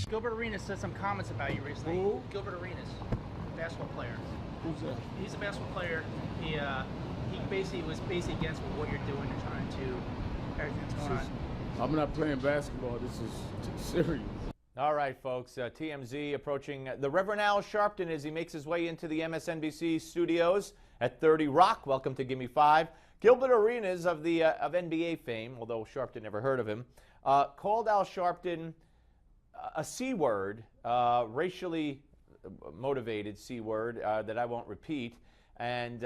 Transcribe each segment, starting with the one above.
Gilbert Arenas said some comments about you recently. Who? Gilbert Arenas, basketball player. Who's that? He's a basketball player. He was basically against what you're doing and trying to everything that's going on. I'm not playing basketball. This is serious. All right, folks. TMZ approaching the Reverend Al Sharpton as he makes his way into the MSNBC studios at 30 Rock. Welcome to Gimme 5. Gilbert Arenas of NBA fame, although Sharpton never heard of him, called Al Sharpton a C word, racially motivated C word that I won't repeat, and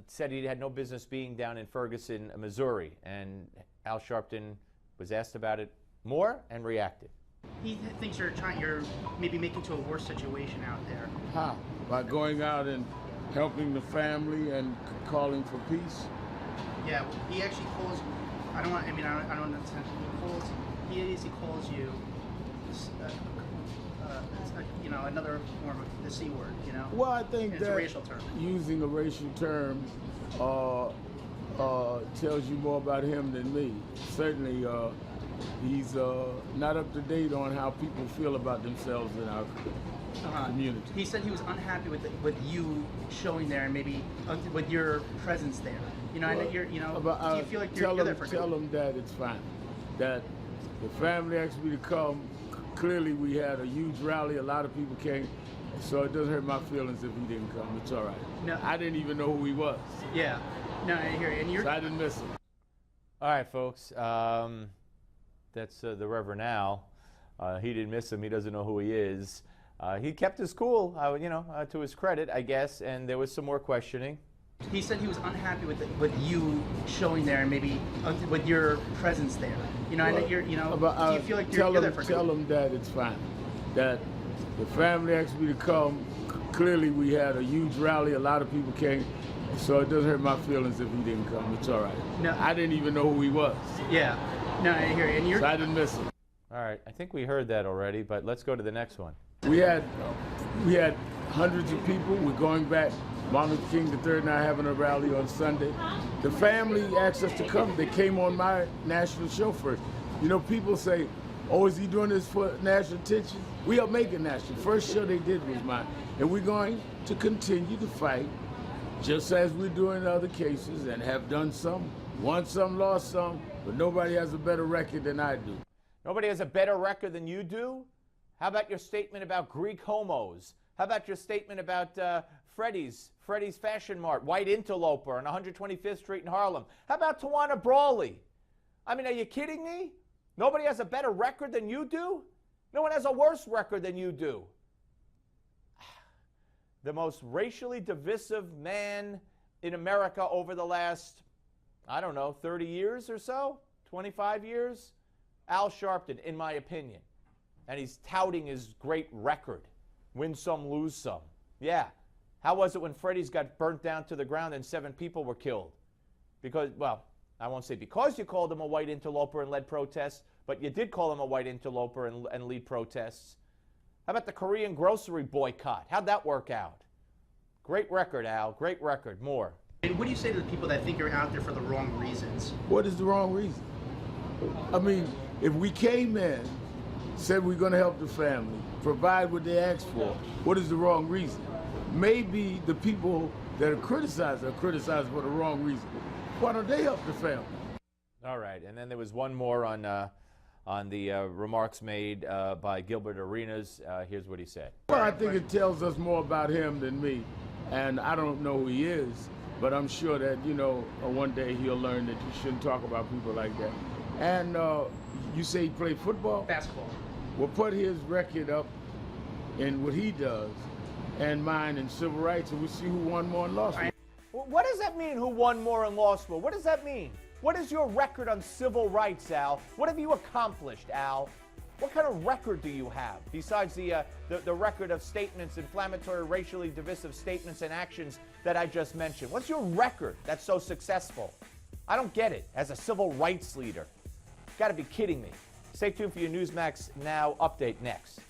said he had no business being down in Ferguson, Missouri. And Al Sharpton was asked about it more and reacted. He thinks you're maybe making to a worse situation out there. How? By going out and helping the family and calling for peace? Yeah, he actually calls. I don't understand. He calls you, another form of the C word. Well, I think it's that a racial term. Using a racial term tells you more about him than me. Certainly, he's not up to date on how people feel about themselves in our community. He said he was unhappy with you showing there and maybe with your presence there. I know you're. Do you feel like you're there for? Tell him that it's fine. That the family asked me to come. Clearly, we had a huge rally. A lot of people came, so it doesn't hurt my feelings if he didn't come. It's all right. No, I didn't even know who he was. Yeah. No, I hear you. So I didn't miss him. All right, folks. That's the Reverend Al. He didn't miss him. He doesn't know who he is. He kept his cool, to his credit, I guess, and there was some more questioning. He said he was unhappy with you showing there and maybe with your presence there. I know you're. Do you feel like you're there for? Tell him that it's fine. That the family asked me to come. Clearly, we had a huge rally. A lot of people came, so it doesn't hurt my feelings if he didn't come. It's all right. No, I didn't even know who he was. Yeah. No, I hear you. And you're. So I didn't miss him. All right. I think we heard that already, but let's go to the next one. We had hundreds of people. We're going back. Martin Luther King III and I having a rally on Sunday. The family asked us to come. They came on my national show first. People say, oh, is he doing this for national attention? We are making national. First show they did was mine. And we're going to continue to fight, just as we're doing in other cases and have done some, won some, lost some, but nobody has a better record than I do. Nobody has a better record than you do? How about your statement about Greek homos? How about your statement about Freddy's Fashion Mart, White Interloper on 125th Street in Harlem? How about Tawana Brawley? I mean, are you kidding me? Nobody has a better record than you do? No one has a worse record than you do. The most racially divisive man in America over the last, 30 years or so? 25 years? Al Sharpton, in my opinion. And he's touting his great record. Win some, lose some. Yeah. How was it when Freddy's got burnt down to the ground and 7 people were killed? Because, well, I won't say because you called him a white interloper and led protests, but you did call him a white interloper and lead protests. How about the Korean grocery boycott? How'd that work out? Great record, Al. Great record. More. And what do you say to the people that think you're out there for the wrong reasons? What is the wrong reason? I mean, if we came in, said we're going to help the family, provide what they asked for, what is the wrong reason? Maybe the people that are criticized for the wrong reason. Why don't they help the family? All right, and then there was one more on the remarks made by Gilbert Arenas. Here's what he said. Well, I think it tells us more about him than me, and I don't know who he is, but I'm sure that, one day he'll learn that you shouldn't talk about people like that. And you say he played football? Basketball. Well, put his record up in what he does and mine in civil rights, and we'll see who won more and lost more. What does that mean, who won more and lost more? What does that mean? What is your record on civil rights, Al? What have you accomplished, Al? What kind of record do you have besides the record of statements, inflammatory, racially divisive statements and actions that I just mentioned? What's your record that's so successful? I don't get it. As a civil rights leader, got to be kidding me. Stay tuned for your Newsmax Now update next.